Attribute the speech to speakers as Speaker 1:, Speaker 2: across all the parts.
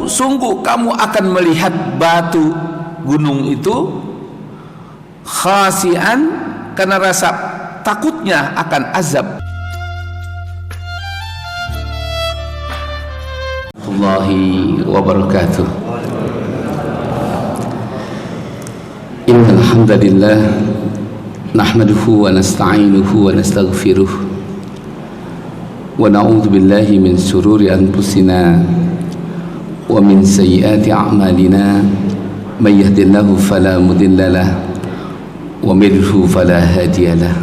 Speaker 1: Sungguh kamu akan melihat batu gunung itu khasian karena rasa takutnya akan azab. Warahmatullahi wabarakatuh. Innal hamdalillah nahmaduhu wa nasta'inuhu wa nastaghfiruh wa na'udzu billahi min shururi anfusina wa min sayyiati a'malina may yahdihillahu fala mudilla lahu wa may yudlil fala hadiya lahu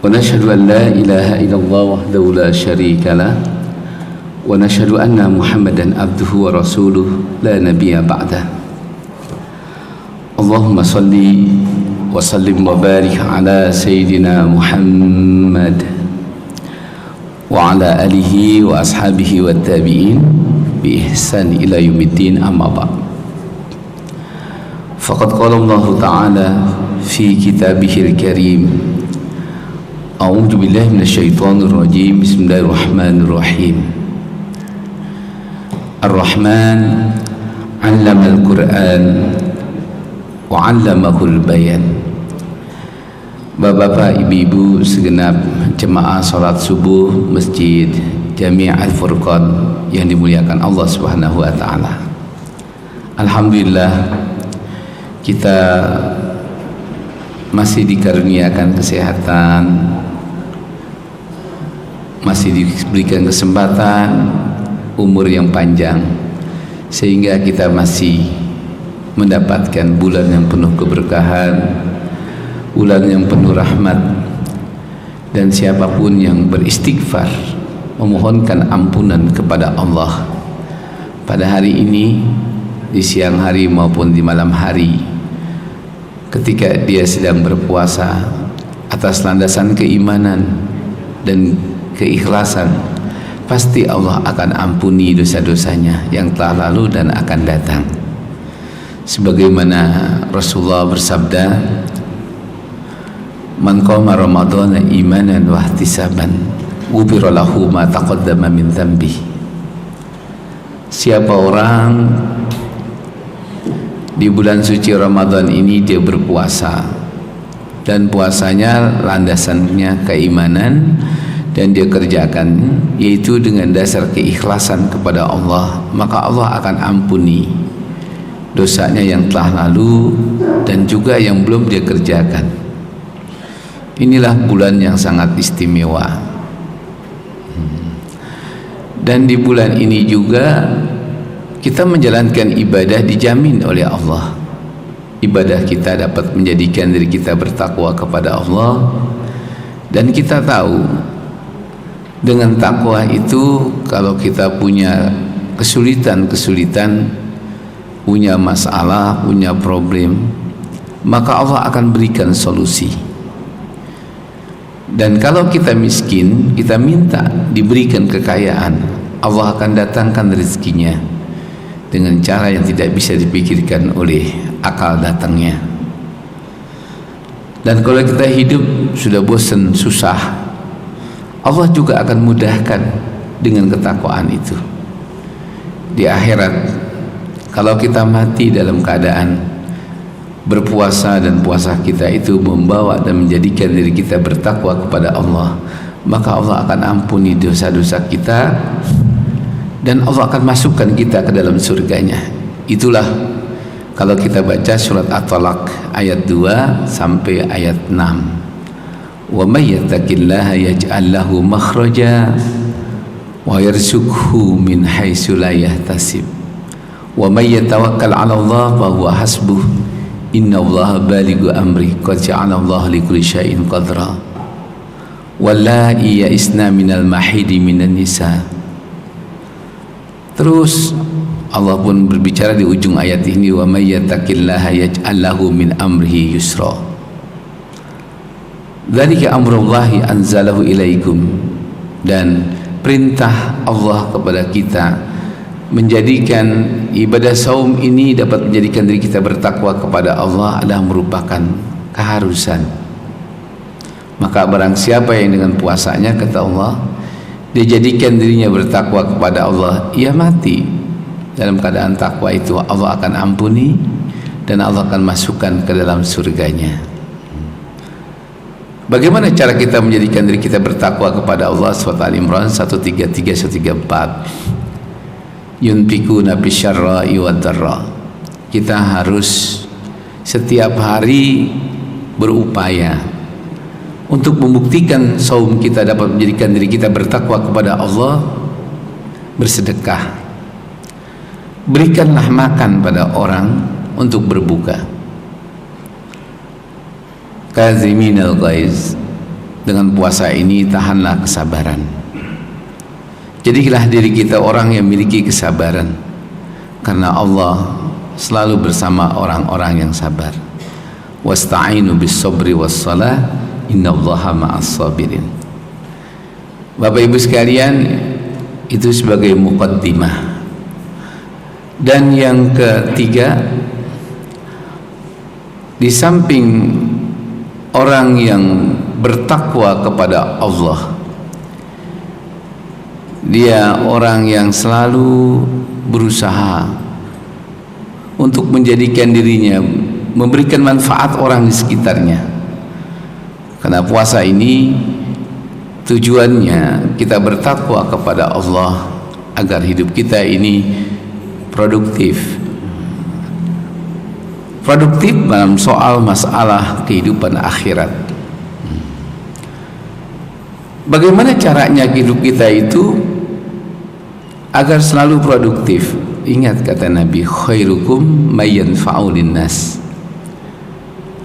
Speaker 1: wa nashhadu an la ilaha illallah wahdahu la syarika lahu wa nashhadu anna Muhammadan abduhu wa rasuluhu la nabiyya ba'dah. Allahumma salli wa sallim wa barik ala sayyidina Muhammad wa ala alihi wa ashabihi wa tabi'in bi ihsan ila yaumiddin, amma ba'd. Faqad qala Allah ta'ala fi kitabihil karim, a'udzu billahi minasyaitonir rajim, bismillahirrahmanirrahim. Ar-Rahman 'allamal Qur'an wa 'allamahul bayan. Bapak-bapak, ibu-ibu segenap jemaah salat subuh Masjid Jami' Al-Furqan yang dimuliakan Allah Subhanahu wa taala. Alhamdulillah kita masih dikaruniakan kesehatan, masih diberikan kesempatan umur yang panjang, sehingga kita masih mendapatkan bulan yang penuh keberkahan, bulan yang penuh rahmat. Dan siapapun yang beristighfar, memohonkan ampunan kepada Allah pada hari ini, di siang hari maupun di malam hari, ketika dia sedang berpuasa atas landasan keimanan dan keikhlasan, pasti Allah akan ampuni dosa-dosanya yang telah lalu dan akan datang. Sebagaimana Rasulullah bersabda, man qama ramadhana imanan wa ihtisaban ghufira lahu ma taqaddama min dhanbi. Siapa orang di bulan suci Ramadan ini dia berpuasa, dan puasanya landasannya keimanan, dan dia kerjakan yaitu dengan dasar keikhlasan kepada Allah, maka Allah akan ampuni dosanya yang telah lalu dan juga yang belum dia kerjakan. Inilah bulan yang sangat istimewa. Dan di bulan ini juga kita menjalankan ibadah dijamin oleh Allah. Ibadah kita dapat menjadikan diri kita bertakwa kepada Allah. Dan kita tahu dengan takwa itu, kalau kita punya kesulitan-kesulitan, punya masalah, punya problem, maka Allah akan berikan solusi. Dan kalau kita miskin, kita minta diberikan kekayaan, Allah akan datangkan rezekinya dengan cara yang tidak bisa dipikirkan oleh akal datangnya. Dan kalau kita hidup sudah bosan, susah, Allah juga akan mudahkan dengan ketakwaan itu. Di akhirat, kalau kita mati dalam keadaan berpuasa dan puasa kita itu membawa dan menjadikan diri kita bertakwa kepada Allah, maka Allah akan ampuni dosa-dosa kita dan Allah akan masukkan kita ke dalam surganya. Itulah kalau kita baca surat At-Talaq ayat 2 sampai ayat 6. Wa may yattaqillaha yaj'al lahu makhraja wa yarzuqhu min haitsu la yahtasib wa may yatawakkal 'ala Allah fa huwa hasbuh innallaha balighu amri qad ja'ala Allah likulli syai'in qadra wallai ya'isna minal mahidi minan nisa. Terus Allah pun berbicara di ujung ayat ini, wa may yattaqillaha yaj'al lahu min amrihi yusra. Dzalika amrullahi anzalahu ilaikum. Dan perintah Allah kepada kita menjadikan ibadah saum ini dapat menjadikan diri kita bertakwa kepada Allah adalah merupakan keharusan. Maka barang siapa yang dengan puasanya, kata Allah, dia jadikan dirinya bertakwa kepada Allah, ia mati dalam keadaan takwa itu, Allah akan ampuni dan Allah akan masukkan ke dalam surganya. Bagaimana cara kita menjadikan diri kita bertakwa kepada Allah? Surat Al-Imran 133-134. Yunfikuna bisyarra'i wad-dharra. Kita harus setiap hari berupaya untuk membuktikan saum kita dapat menjadikan diri kita bertakwa kepada Allah. Bersedekah, berikanlah makan pada orang untuk berbuka. Kaziminal ghaiz, dengan puasa ini tahanlah kesabaran. Jadilah diri kita orang yang memiliki kesabaran, karena Allah selalu bersama orang-orang yang sabar. Wasta'inu bis-sabri was-salah, innallaha ma'as sabirin. Bapak Ibu sekalian, itu sebagai muqaddimah. Dan yang ketiga, di samping orang yang bertakwa kepada Allah, dia orang yang selalu berusaha untuk menjadikan dirinya memberikan manfaat orang di sekitarnya. Karena puasa ini tujuannya kita bertakwa kepada Allah agar hidup kita ini produktif dalam soal masalah kehidupan akhirat. Bagaimana caranya hidup kita itu agar selalu produktif? Ingat kata Nabi, khairukum mayyanfa'u linnas.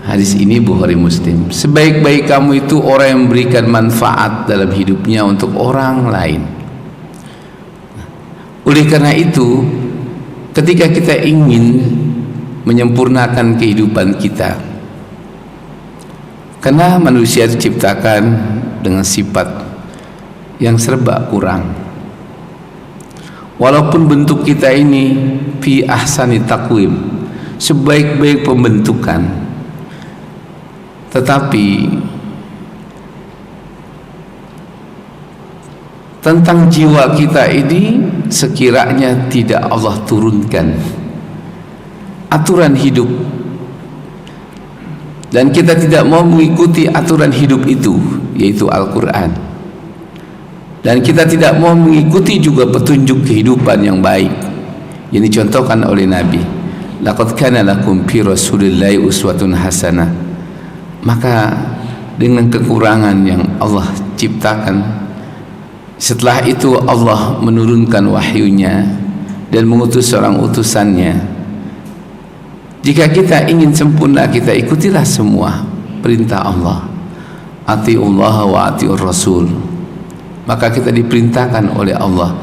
Speaker 1: Hadis ini Bukhari Muslim. Sebaik-baik kamu itu orang yang memberikan manfaat dalam hidupnya untuk orang lain. Oleh karena itu, ketika kita ingin menyempurnakan kehidupan kita, karena manusia diciptakan dengan sifat yang serba kurang. Walaupun bentuk kita ini fi ahsani taqwim, sebaik-baik pembentukan, tetapi tentang jiwa kita ini sekiranya tidak Allah turunkan aturan hidup, dan kita tidak mau mengikuti aturan hidup itu, yaitu Al-Quran, dan kita tidak mau mengikuti juga petunjuk kehidupan yang baik yang dicontohkan oleh Nabi, laqad kana lakum fi rasulillahi uswatun hasanah. Maka dengan kekurangan yang Allah ciptakan, setelah itu Allah menurunkan wahyunya dan mengutus seorang utusannya. Jika kita ingin sempurna, kita ikutilah semua perintah Allah. Atiullah wa atiur rasul. Maka kita diperintahkan oleh Allah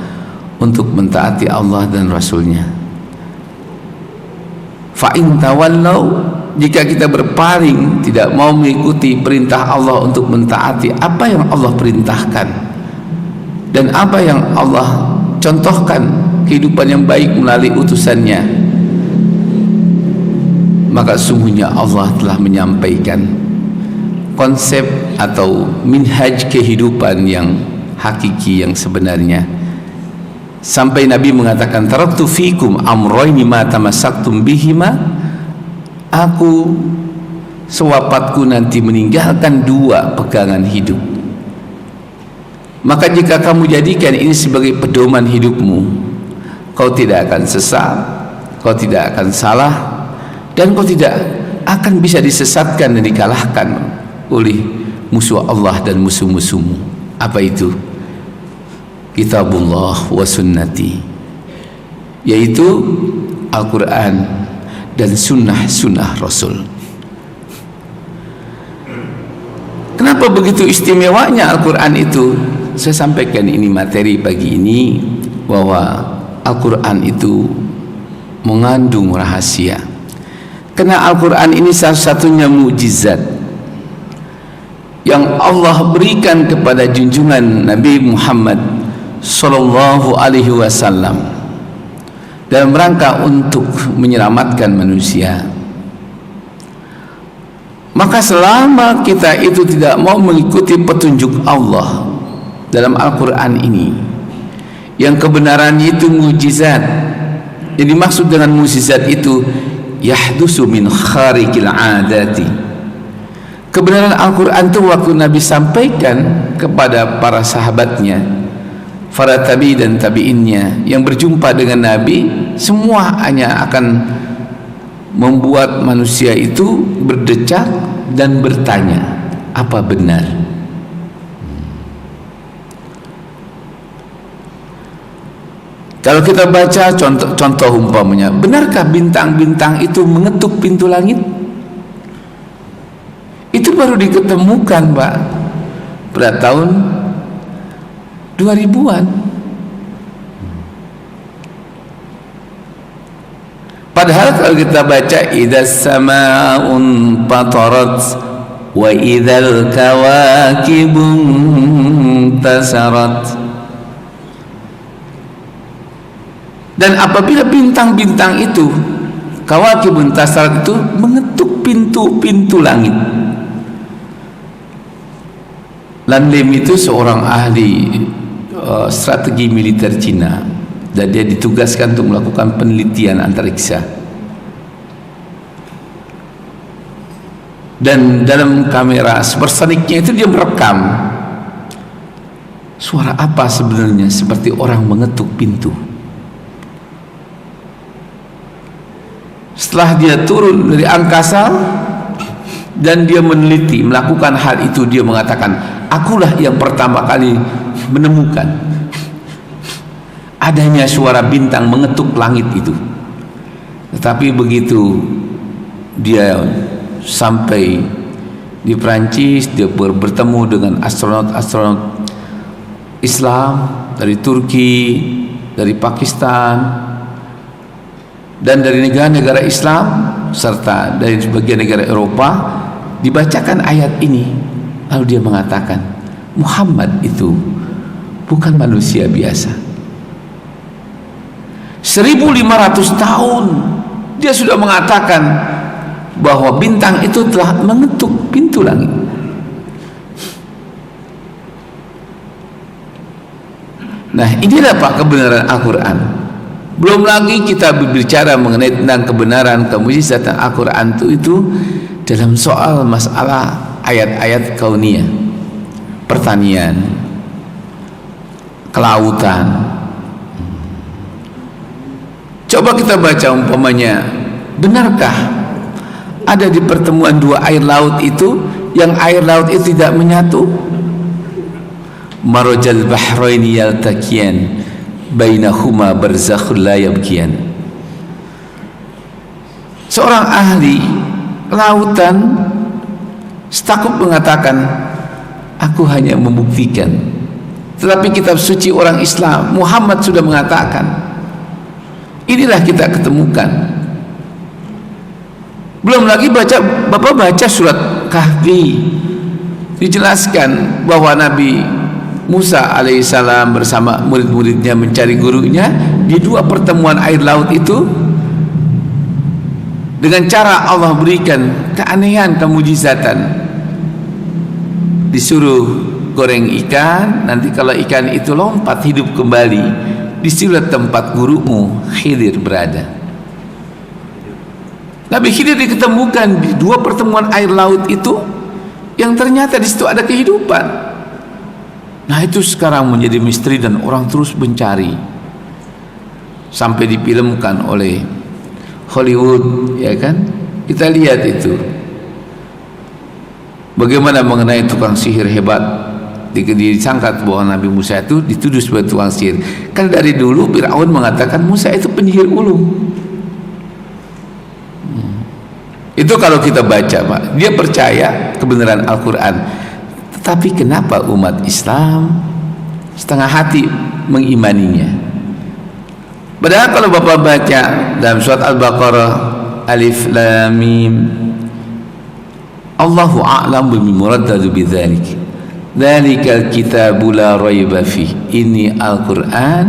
Speaker 1: untuk mentaati Allah dan Rasulnya. Fa'in tawallau, jika kita berpaling, tidak mau mengikuti perintah Allah untuk mentaati apa yang Allah perintahkan dan apa yang Allah contohkan kehidupan yang baik melalui utusannya, maka sungguhnya Allah telah menyampaikan konsep atau minhaj kehidupan yang hakiki, yang sebenarnya. Sampai Nabi mengatakan, taraktu fikum amroini ma tamassaktum bihima. Aku sewafatku nanti meninggalkan dua pegangan hidup. Maka jika kamu jadikan ini sebagai pedoman hidupmu, kau tidak akan sesat, kau tidak akan salah, dan kau tidak akan bisa disesatkan dan dikalahkan oleh musuh Allah dan musuh-musuhmu. Apa itu? Kitabullah wa sunnati, yaitu Al-Quran dan sunnah-sunnah Rasul. Kenapa begitu istimewanya Al-Quran itu? Saya sampaikan ini materi pagi ini, bahwa Al-Quran itu mengandung rahasia. Karena Al-Quran ini salah satunya mukjizat yang Allah berikan kepada junjungan Nabi Muhammad Sallallahu Alaihi Wasallam dalam rangka untuk menyelamatkan manusia. Maka selama kita itu tidak mau mengikuti petunjuk Allah, dalam Al-Quran ini yang kebenarannya itu mukjizat. Yang dimaksud dengan mukjizat itu yahdusu min khariqil adati. Kebenaran Al-Quran itu waktu Nabi sampaikan kepada para sahabatnya, para tabi dan tabiinnya yang berjumpa dengan Nabi, semua hanya akan membuat manusia itu berdecak dan bertanya, apa benar? Kalau kita baca contoh umpamanya, benarkah bintang-bintang itu mengetuk pintu langit? Itu baru diketemukan, Pak, pada tahun 2000-an. Padahal kalau kita baca idzas samaa'un fatarat wa idzal kawakibun tasarat, dan apabila bintang-bintang itu, kawakibun tasarat itu mengetuk pintu-pintu langit. Lan Lim itu seorang ahli strategi militer Cina, dan dia ditugaskan untuk melakukan penelitian antariksa. Dan dalam kamera supersoniknya itu dia merekam suara apa sebenarnya seperti orang mengetuk pintu. Setelah dia turun dari angkasa dan dia meneliti, melakukan hal itu, dia mengatakan, akulah yang pertama kali menemukan adanya suara bintang mengetuk langit itu. Tetapi begitu dia sampai di Prancis, dia bertemu dengan astronot-astronot Islam dari Turki, dari Pakistan, dan dari negara-negara Islam serta dari sebagian negara Eropa. Dibacakan ayat ini, lalu dia mengatakan, Muhammad itu bukan manusia biasa. 1500 tahun dia sudah mengatakan bahwa bintang itu telah mengetuk pintu langit. Nah, inilah Pak kebenaran Al-Quran. Belum lagi kita berbicara mengenai tentang kebenaran kemujizatan Al-Quran itu dalam soal masalah ayat-ayat kauniyah, pertanian, kelautan. Coba kita baca umpamanya, benarkah ada di pertemuan dua air laut itu yang air laut itu tidak menyatu? Marajal bahraini yaltaqiyan bainahuma barzakhul la yabkiyan. Seorang ahli kelautan setakut mengatakan, aku hanya membuktikan, tetapi kitab suci orang Islam Muhammad sudah mengatakan, inilah kita ketemukan. Belum lagi Bapak baca surat Kahfi, dijelaskan bahwa Nabi Musa alaihissalam bersama murid-muridnya mencari gurunya di dua pertemuan air laut itu, dengan cara Allah berikan keanehan, kemujizatan. Disuruh goreng ikan, nanti kalau ikan itu lompat hidup kembali, disitulah tempat gurumu Khidir berada. Nabi Khidir diketemukan di dua pertemuan air laut itu, yang ternyata di situ ada kehidupan. Nah, itu sekarang menjadi misteri dan orang terus mencari, sampai difilmkan oleh Hollywood, ya kan? Kita lihat itu bagaimana mengenai tukang sihir hebat, disangka bahwa Nabi Musa itu dituduh sebagai tukang sihir. Kan dari dulu Fir'aun mengatakan Musa itu penyihir ulung. Itu kalau kita baca, Pak, dia percaya kebenaran Al-Quran. Tetapi kenapa umat Islam setengah hati mengimaninya? Padahal kalau Bapak baca dalam surat Al-Baqarah Alif Lam Mim, Allahu a'lam bima muradu bidzalik. Dzalikal kitabu la raiba fi. Ini Al-Qur'an,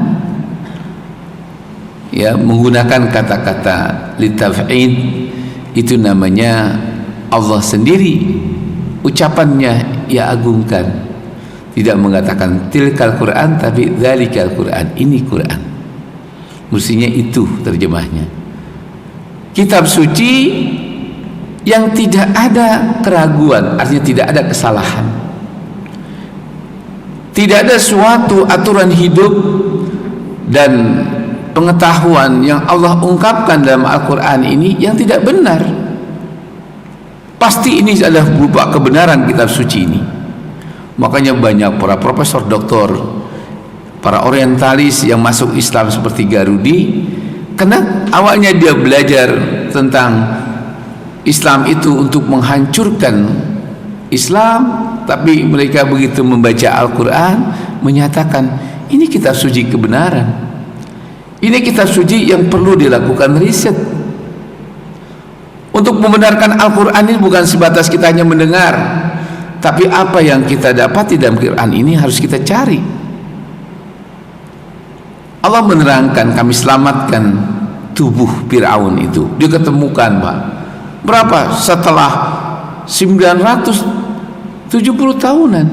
Speaker 1: ya, menggunakan kata-kata litaf'id, itu namanya Allah sendiri ucapannya ya agungkan. tidak mengatakan tilkal Quran, tapi dzalikal Quran, ini Quran. Mestinya itu terjemahnya. Kitab suci yang tidak ada keraguan, artinya tidak ada kesalahan. Tidak ada suatu aturan hidup dan pengetahuan yang Allah ungkapkan dalam Al-Quran ini yang tidak benar. Pasti ini adalah berupa kebenaran kitab suci ini. Makanya banyak para profesor, doktor, para orientalis yang masuk Islam seperti Garudi, karena awalnya dia belajar tentang Islam itu untuk menghancurkan Islam, tapi mereka begitu membaca Al-Quran menyatakan ini kitab suci kebenaran, ini kitab suci yang perlu dilakukan riset. Untuk membenarkan Al-Quran ini bukan sebatas kita hanya mendengar, tapi apa yang kita dapati dalam Quran ini harus kita cari. Allah menerangkan, kami selamatkan tubuh Fir'aun itu. Dia ketemukan, Pak, berapa? Setelah 970 tahunan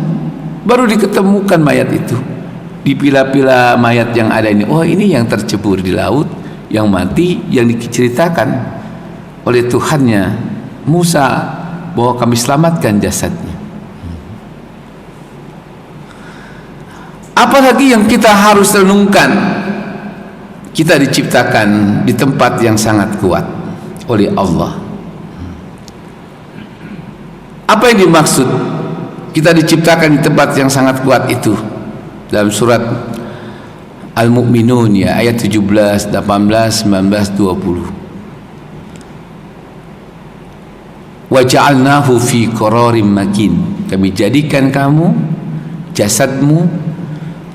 Speaker 1: baru diketemukan mayat itu. Dipila-pila mayat yang ada ini. Oh, ini yang tercebur di laut, yang mati, yang diceritakan oleh Tuhannya Musa bahwa kami selamatkan jasadnya. Apalagi yang kita harus renungkan, kita diciptakan di tempat yang sangat kuat oleh Allah. Apa yang dimaksud kita diciptakan di tempat yang sangat kuat itu? Dalam surat Al-Mu'minun ya, ayat 17, 18, 19, 20. Wa ja'alnahu fi qararin makin. Kami jadikan kamu, jasadmu,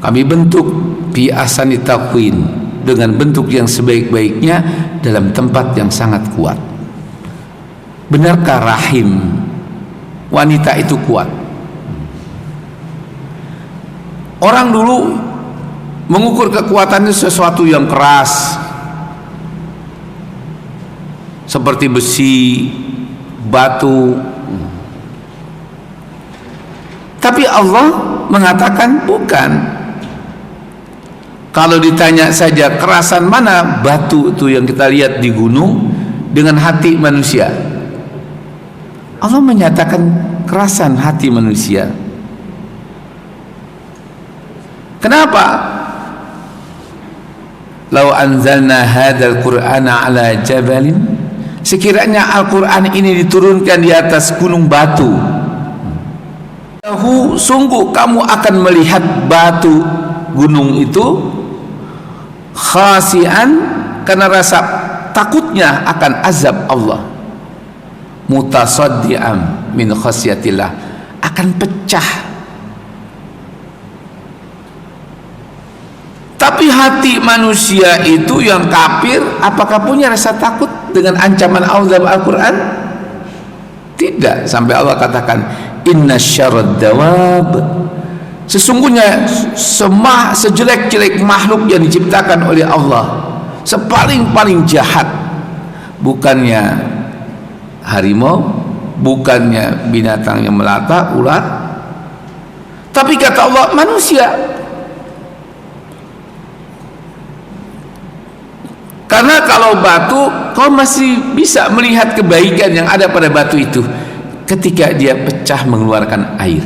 Speaker 1: kami bentuk fi ahsani taqwim, dengan bentuk yang sebaik-baiknya dalam tempat yang sangat kuat. Benarkah rahim wanita itu kuat? Orang dulu mengukur kekuatannya sesuatu yang keras, seperti besi, batu. Tapi Allah mengatakan bukan. Kalau ditanya saja kerasan mana batu itu yang kita lihat di gunung dengan hati manusia, Allah menyatakan kerasan hati manusia. Kenapa? Lau anzalna hadzal qur'ana ala jabalin, sekiranya Al-Quran ini diturunkan di atas gunung batu, sungguh kamu akan melihat batu gunung itu khasian, karena rasa takutnya akan azab Allah, mutasaddiam min khasyatillah, akan pecah. Tapi hati manusia itu yang kafir, apakah punya rasa takut dengan ancaman Allah dalam Al-Quran? Tidak. Sampai Allah katakan inna syarad dawab, sesungguhnya sejelek-jelek makhluk yang diciptakan oleh Allah, sepaling-paling jahat, bukannya harimau, bukannya binatang yang melata, ular, tapi kata Allah manusia. Karena kalau batu, kau masih bisa melihat kebaikan yang ada pada batu itu ketika dia pecah mengeluarkan air.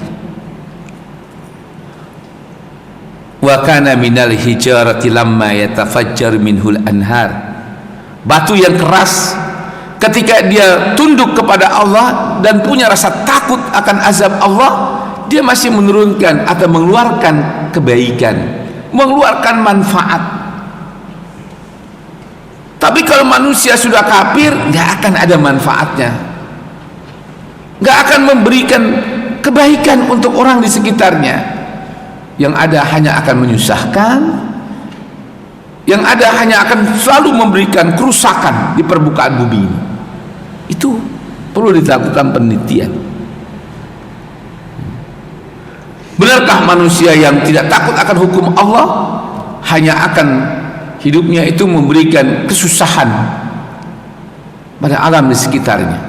Speaker 1: Wa kana minal hijarati lamma yatafajjar minhul anhar. Batu yang keras ketika dia tunduk kepada Allah dan punya rasa takut akan azab Allah, dia masih menurunkan atau mengeluarkan kebaikan, mengeluarkan manfaat. Tapi kalau manusia sudah kafir, nggak akan ada manfaatnya, nggak akan memberikan kebaikan untuk orang di sekitarnya. Yang ada hanya akan menyusahkan, yang ada hanya akan selalu memberikan kerusakan di permukaan bumi ini. Itu perlu dilakukan penelitian. Benarkah manusia yang tidak takut akan hukum Allah hanya akan hidupnya itu memberikan kesusahan pada alam di sekitarnya?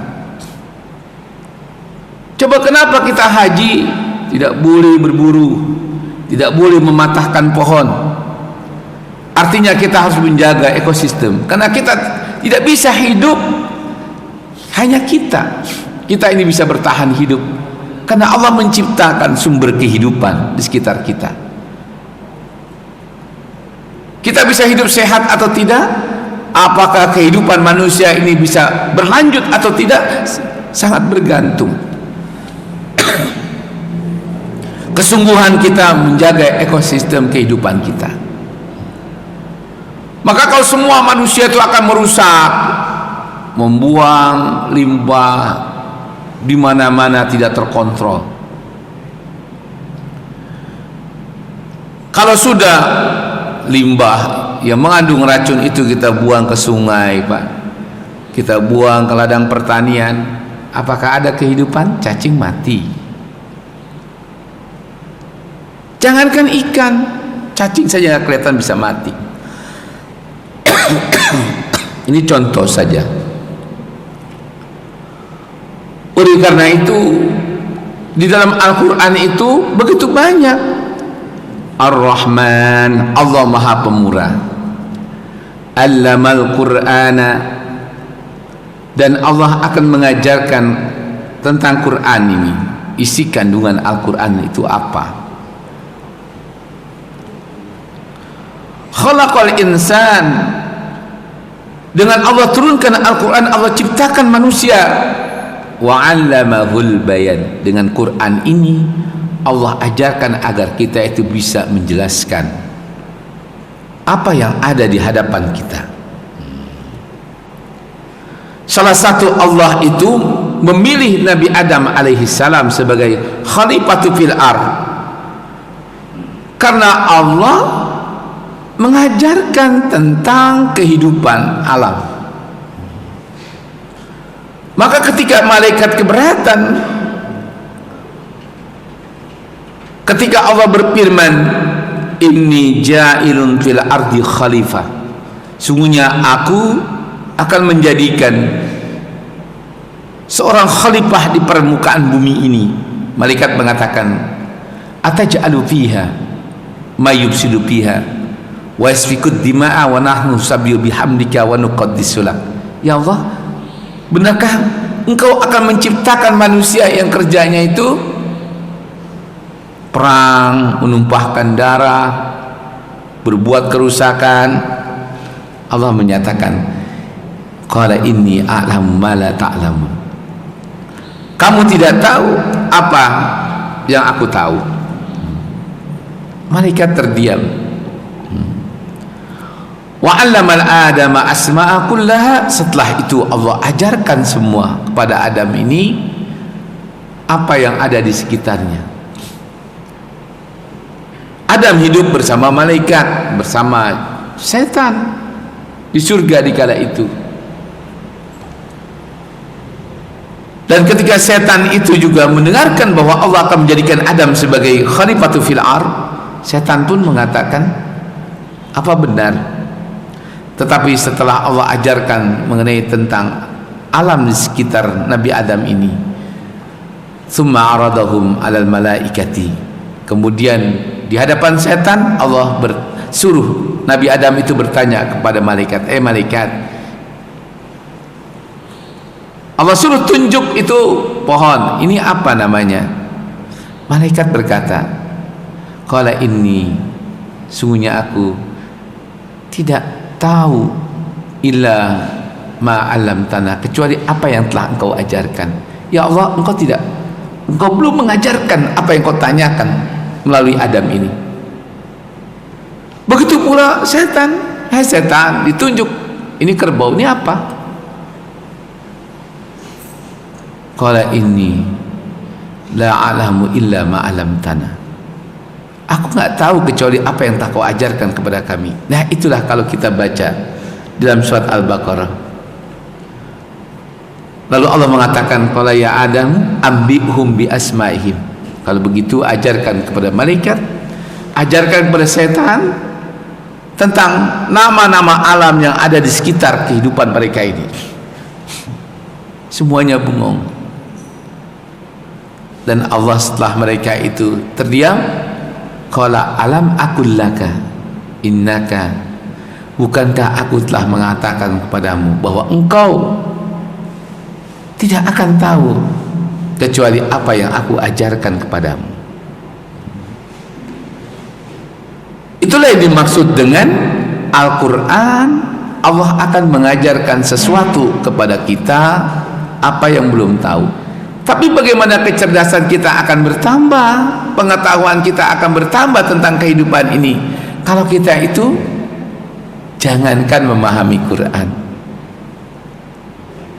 Speaker 1: Coba kenapa kita haji tidak boleh berburu, tidak boleh mematahkan pohon. Artinya kita harus menjaga ekosistem, karena kita tidak bisa hidup hanya kita ini bisa bertahan hidup karena Allah menciptakan sumber kehidupan di sekitar kita. Kita bisa hidup sehat atau tidak, apakah kehidupan manusia ini bisa berlanjut atau tidak, sangat bergantung kesungguhan kita menjaga ekosistem kehidupan kita. Maka kalau semua manusia itu akan merusak, membuang limbah di mana-mana tidak terkontrol. Kalau sudah limbah yang mengandung racun itu kita buang ke sungai, Pak, kita buang ke ladang pertanian, apakah ada kehidupan? Cacing mati. Jangankan ikan, cacing saja kelihatan bisa mati. Ini contoh saja. Oleh karena itu, di dalam Al-Quran itu begitu banyak. Ar-Rahman, Allah Maha Pemurah. Allamal Qur'ana, dan Allah akan mengajarkan tentang Quran ini. Isi kandungan Al-Quran itu apa? Khalaqal insan, dengan Allah turunkan Al-Quran, Allah ciptakan manusia. Wa 'allamahul bayan, dengan Quran ini Allah ajarkan agar kita itu bisa menjelaskan apa yang ada di hadapan kita. Salah satu, Allah itu memilih Nabi Adam alaihi salam sebagai khalifatu fil ardh karena Allah mengajarkan tentang kehidupan alam. Maka ketika malaikat keberatan, ketika Allah berfirman, inni ja'ilun fil ardi khalifah, sungguhnya aku akan menjadikan seorang khalifah di permukaan bumi ini. Malaikat mengatakan, ataj'alu fiha ma yufsidu fiha wa yasfikud dima'a wa nahnu nusabbihu bihamdika wa nuqaddisu lak. Ya Allah, benarkah engkau akan menciptakan manusia yang kerjanya itu perang, menumpahkan darah, berbuat kerusakan? Allah menyatakan, qala inni a'lamu ma la ta'lamun, kamu tidak tahu apa yang aku tahu. Malaikat terdiam. Wa 'allamal adama asma'a kullaha, setelah itu Allah ajarkan semua kepada Adam ini apa yang ada di sekitarnya. Adam hidup bersama malaikat, bersama setan di surga di kala itu. Dan ketika setan itu juga mendengarkan bahwa Allah akan menjadikan Adam sebagai khalifatu fil ardh, setan pun mengatakan, apa benar? Tetapi setelah Allah ajarkan mengenai tentang alam di sekitar Nabi Adam ini, summa aradahum alal malaikati, kemudian di hadapan setan Allah bersuruh Nabi Adam itu bertanya kepada malaikat, malaikat, Allah suruh tunjuk itu pohon, ini apa namanya? Malaikat berkata, qala inni, sungguhnya aku tidak tahu illa ma 'allamtana, kecuali apa yang telah engkau ajarkan. Ya Allah, engkau belum mengajarkan apa yang kau tanyakan melalui Adam ini. Begitu pula setan. Hai setan, ditunjuk, ini kerbau, ini apa? Qala inni la a'lamu illa ma 'allamtana, aku nggak tahu kecuali apa yang tak kau ajarkan kepada kami. Nah, itulah kalau kita baca dalam surat Al-Baqarah. Lalu Allah mengatakan, qala ya Adam ambihum bi asmaihim, kalau begitu ajarkan kepada malaikat, ajarkan kepada setan tentang nama-nama alam yang ada di sekitar kehidupan mereka ini. Semuanya bengong. Dan Allah setelah mereka itu terdiam, qala alam aqul laka innaka, bukankah aku telah mengatakan kepadamu bahwa engkau tidak akan tahu kecuali apa yang aku ajarkan kepadamu. Itulah yang dimaksud dengan Al-Quran. Allah akan mengajarkan sesuatu kepada kita apa yang belum tahu. Tapi bagaimana kecerdasan kita akan bertambah, pengetahuan kita akan bertambah tentang kehidupan ini kalau kita itu jangankan memahami Quran,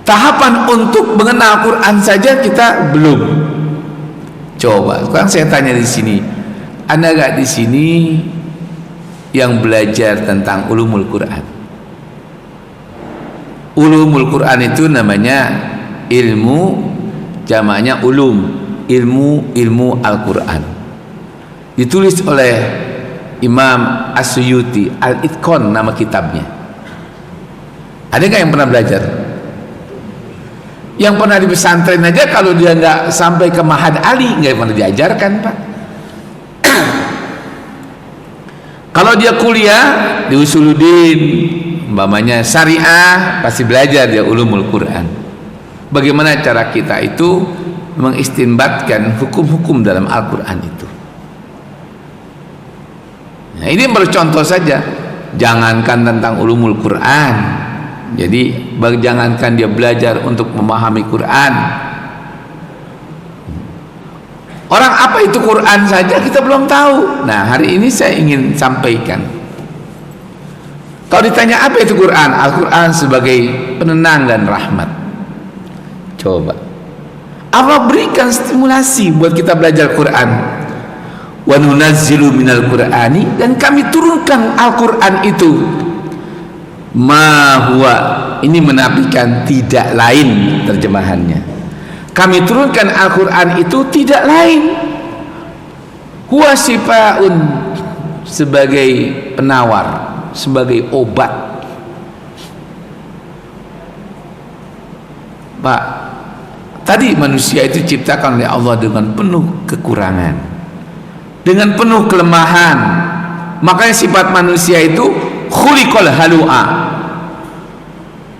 Speaker 1: tahapan untuk mengenal Quran saja kita belum. Coba sekarang saya tanya di sini, ada gak di sini yang belajar tentang ulumul Quran? Ulumul Quran itu namanya ilmu, jamaknya ulum, ilmu Al-Quran. Ditulis oleh Imam As-Suyuti, Al-Itqan nama kitabnya. Ada nggak yang pernah belajar? Yang pernah di pesantren aja kalau dia nggak sampai ke Mahad Ali nggak pernah diajarkan, Pak. Kalau dia kuliah di Usuluddin, umpamanya syariah, pasti belajar dia ulumul Quran. Bagaimana cara kita itu mengistinbatkan hukum-hukum dalam Al-Quran itu. Nah, ini baru contoh saja. Jangankan tentang ulumul Quran, jadi jangankan dia belajar untuk memahami Quran. Orang apa itu Quran saja kita belum tahu. Nah, hari ini saya ingin sampaikan. Kalau ditanya apa itu Quran, Al-Quran sebagai penenang dan rahmat. Coba Allah berikan stimulasi buat kita belajar Quran. Wa nunazzilu minal Qur'ani, dan kami turunkan Al-Quran itu ma huwa, ini menafikan tidak lain terjemahannya. Kami turunkan Al-Quran itu tidak lain, huwa sifaun, sebagai penawar, sebagai obat. Pak, tadi manusia itu diciptakan oleh Allah dengan penuh kekurangan, dengan penuh kelemahan. Makanya sifat manusia itu khuliqal halu'a,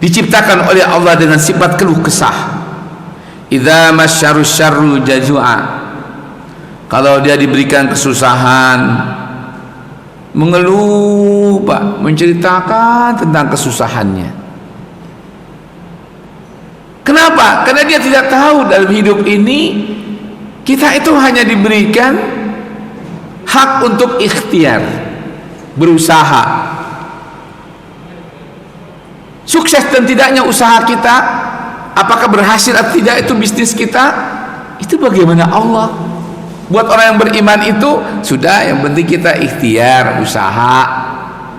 Speaker 1: diciptakan oleh Allah dengan sifat keluh kesah. Idza masyarru syarru jazua, kalau dia diberikan kesusahan mengeluh, Pak, menceritakan tentang kesusahannya. Kenapa? Karena dia tidak tahu dalam hidup ini kita itu hanya diberikan hak untuk ikhtiar, berusaha. Sukses dan tidaknya usaha kita, apakah berhasil atau tidak itu bisnis kita, itu bagaimana Allah. Buat orang yang beriman itu sudah, yang penting kita ikhtiar, usaha.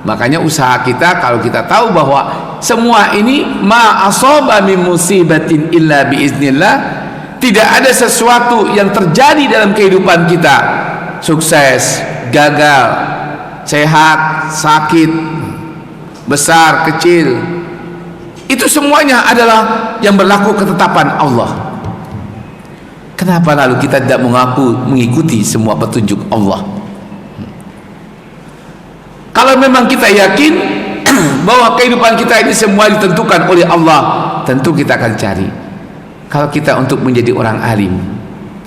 Speaker 1: Makanya usaha kita, kalau kita tahu bahwa semua ini ma asaba min musibatin illa biiznillah, tidak ada sesuatu yang terjadi dalam kehidupan kita, sukses, gagal, sehat, sakit, besar, kecil, itu semuanya adalah yang berlaku ketetapan Allah. Kenapa lalu kita tidak mengikuti semua petunjuk Allah? Kalau memang kita yakin bahwa kehidupan kita ini semua ditentukan oleh Allah, tentu kita akan cari. Kalau kita untuk menjadi orang alim,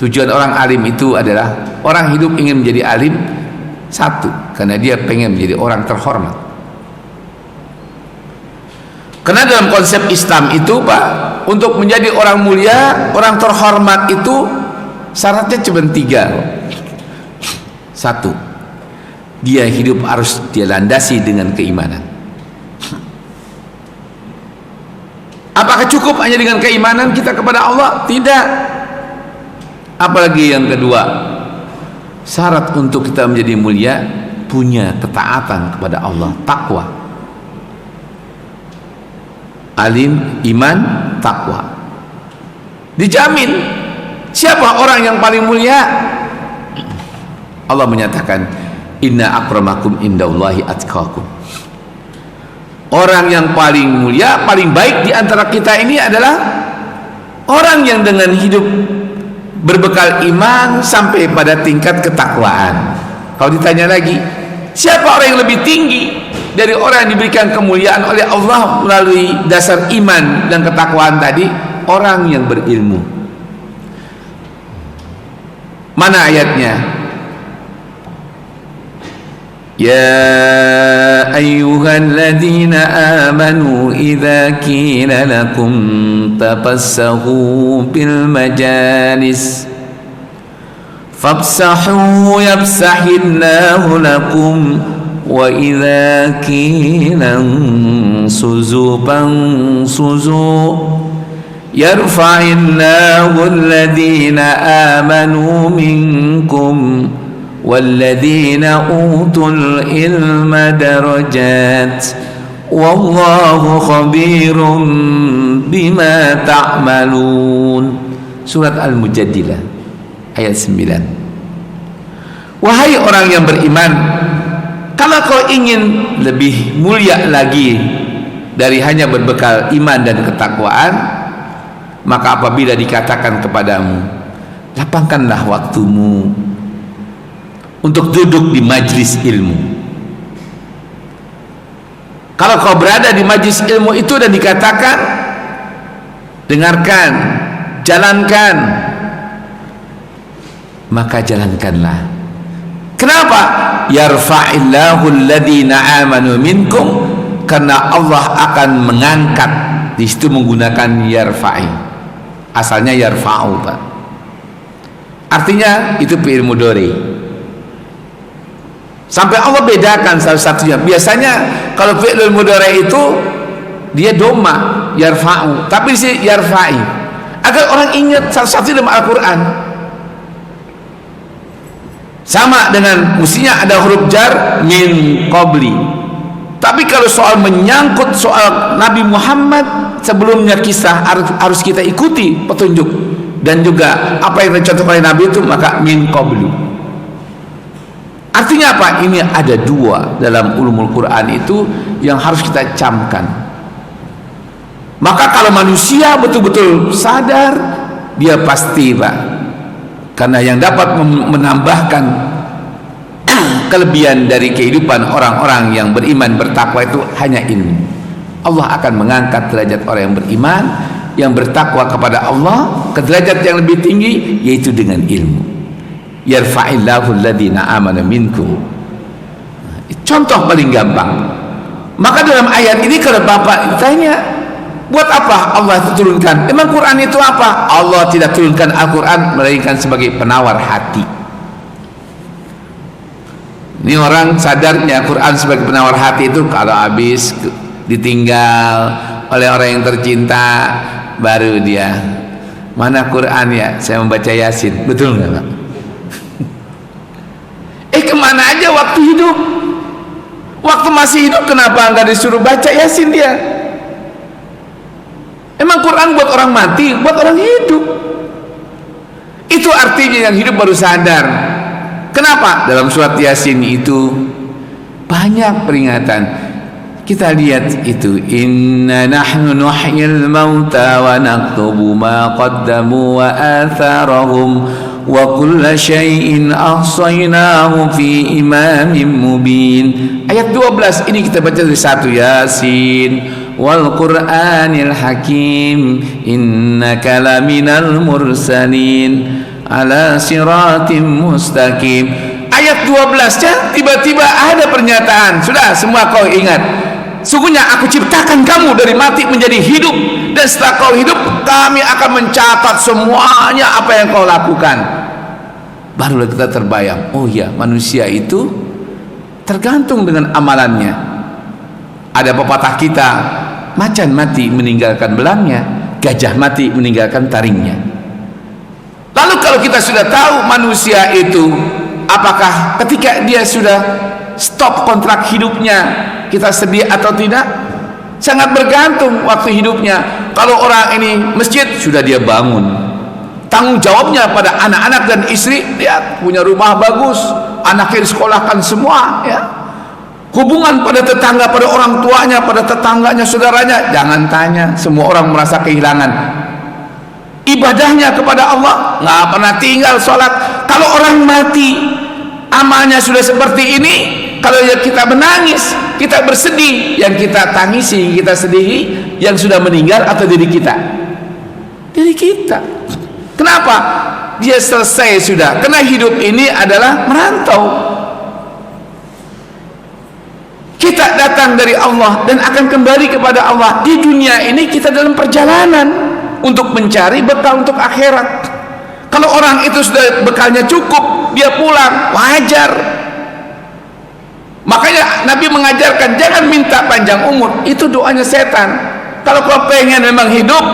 Speaker 1: tujuan orang alim itu adalah orang hidup ingin menjadi alim, satu, karena dia pengen menjadi orang terhormat. Karena dalam konsep Islam itu, Pak, untuk menjadi orang mulia, orang terhormat itu syaratnya cuma 3. Satu, dia hidup harus dia landasi dengan keimanan. Apakah cukup hanya dengan keimanan kita kepada Allah? Tidak. Apalagi yang kedua, syarat untuk kita menjadi mulia, punya ketaatan kepada Allah, takwa. Alim, iman, takwa. Dijamin. Siapa orang yang paling mulia? Allah menyatakan, inna akramakum indallahi atqakum. Orang yang paling mulia, paling baik di antara kita ini adalah orang yang dengan hidup berbekal iman sampai pada tingkat ketakwaan. Kalau ditanya lagi, siapa orang yang lebih tinggi dari orang yang diberikan kemuliaan oleh Allah melalui dasar iman dan ketakwaan tadi? Orang yang berilmu. Mana ayatnya? Ya ayyuhalladzina amanu idza qila lakum tafassahu bil majalis fafsahu yafsahillahu lakum wa idza qila suzu fansuzu yarfa'illahu alladhina amanu minkum walladzina utul ilma darajat wallahu khabirum bima ta'malun. Surat Al-Mujadilah ayat 9. Wahai orang yang beriman, kalau kau ingin lebih mulia lagi dari hanya berbekal iman dan ketakwaan, maka apabila dikatakan kepadamu, lapangkanlah waktumu untuk duduk di majlis ilmu. Kalau kau berada di majlis ilmu itu dan dikatakan, dengarkan, jalankan, maka jalankanlah. Kenapa? Yarfa'illahu alladhina amanu minkum, karena Allah akan mengangkat. Di situ menggunakan yarfa'i, asalnya yarfa'u, Pak. Artinya itu fi'il mudhari. Sampai Allah bedakan salah satunya. Biasanya kalau fi'il mudhari itu dia doma, yarfa'u, tapi di sini yarfa'i, agar orang ingat salah satu dalam Al-Quran. Sama dengan mestinya ada huruf jar min qabli. Tapi kalau soal menyangkut soal Nabi Muhammad sebelumnya, kisah harus kita ikuti petunjuk dan juga apa yang dicontohkan oleh Nabi itu, maka min qablu. Artinya apa? Ini ada dua dalam ulumul Quran itu yang harus kita camkan. Maka kalau manusia betul-betul sadar, dia pasti, Pak, karena yang dapat menambahkan kelebihan dari kehidupan orang-orang yang beriman bertakwa itu hanya ilmu. Allah akan mengangkat derajat orang yang beriman, yang bertakwa kepada Allah ke derajat yang lebih tinggi, yaitu dengan ilmu. Yarfa'illahu alladhina amanu minkum. Contoh paling gampang. Maka dalam ayat ini kalau Bapak ditanya, buat apa Allah itu turunkan? Memang Quran itu apa? Allah tidak turunkan Al-Quran melainkan sebagai penawar hati. Ini orang sadarnya Quran sebagai penawar hati itu kalau habis ditinggal oleh orang yang tercinta, baru dia, mana Quran ya? Saya membaca Yasin. Betul nggak, Pak? Kemana aja waktu hidup? Waktu masih hidup kenapa nggak disuruh baca Yasin dia? Emang Quran buat orang mati, buat orang hidup. Itu artinya yang hidup baru sadar. Kenapa? Dalam surat Yasin itu banyak peringatan. Kita lihat itu, inna nahnu nuhyil mauta wa naktubu ma qaddamu wa atharahum wa kulla syai'in ahsaynahu fi imamin mubin. Ayat 12 ini kita baca dari 1 Yasin wal Qur'anil Hakim innaka laminal mursalin ala siratim mustaqim. Ayat 12-nya tiba-tiba ada pernyataan, sudah semua kau ingat, sungguhnya aku ciptakan kamu dari mati menjadi hidup, dan setelah kau hidup kami akan mencatat semuanya apa yang kau lakukan. Barulah kita terbayang, oh ya, manusia itu tergantung dengan amalannya. Ada pepatah kita, macan mati meninggalkan belangnya, gajah mati meninggalkan taringnya. Lalu kalau kita sudah tahu manusia itu, apakah ketika dia sudah stop kontrak hidupnya kita sedih atau tidak? Sangat bergantung waktu hidupnya. Kalau orang ini masjid, sudah dia bangun, tanggung jawabnya pada anak-anak dan istri, dia punya rumah bagus, anaknya disekolahkan semua, ya. Hubungan pada tetangga, pada orang tuanya, pada tetangganya, saudaranya, jangan tanya, semua orang merasa kehilangan. ibadahnya kepada Allah, nggak pernah tinggal sholat. Kalau orang mati amalnya sudah seperti ini, kalau kita menangis, kita bersedih, yang kita tangisi, kita sedihi yang sudah meninggal atau diri kita? Diri kita. Kenapa? Dia selesai sudah, karena hidup ini adalah merantau. Kita datang dari Allah dan akan kembali kepada Allah. Di dunia ini kita dalam perjalanan untuk mencari bekal untuk akhirat. Kalau orang itu sudah bekalnya cukup, dia pulang, wajar. Makanya Nabi mengajarkan jangan minta panjang umur, itu doanya setan. Kalau kau pengen memang hidup,